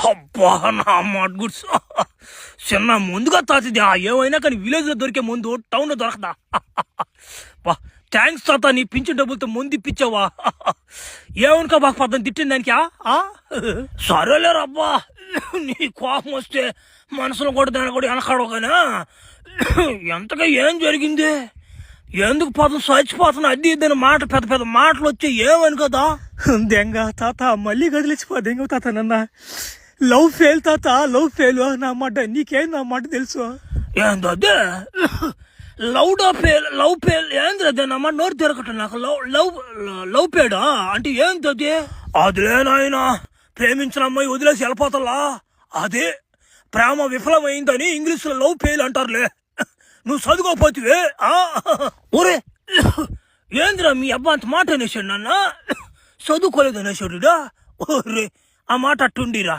అబ్బా నా మాట గుడ్స్ చిన్న ముందుగా తాతది ఏమైనా కానీ విలేజ్లో దొరికే ముందు టౌన్లో దొరకదా. బా థ్యాంక్స్ తాత, నీ పింఛన్ డబ్బులతో ముందు ఇప్పించావా. ఏమనుకో బాగా పద్ధతి తిట్టింది దానికి. సరేలేరు అబ్బా, నీ కోపం వస్తే మనసులో కూడా దాని కూడా వెనకాడగానే ఎంతగా ఏం జరిగింది, ఎందుకు పదం చచ్చిపోతున్నా అది ఇద్దని మాట పెద్ద పెద్ద మాటలు వచ్చి ఏమని కదా. దెంగ తాత మళ్ళీ కదిలిచ్చిపో దెంగ తాత నన్న లవ్ ఫెయిల్ తాత, లవ్ ఫెయిల్ నా మాట నీకేం నా మాట తెలుసు. ఏందదే లవ్ పేల్ ఏంద్రదే నా మాట నోరు తిరగటం నాకు. లవ్ పేడా అంటే ఏంటది? అదిలే నాయన, ప్రేమించిన అమ్మాయి వదిలేసి వెళ్ళిపోతలా అదే ప్రేమ విఫలమైందని ఇంగ్లీష్లో లవ్ ఫెయిల్ అంటారులే. నువ్వు చదువుకోపోతివే. ఒరే ఏంద్రా మీ అబ్బా అంత మాట అనేసాడు, నాన్న చదువుకోలేదు అనేసాడురా. ఒరే ఆ మాట అట్టుండిరా.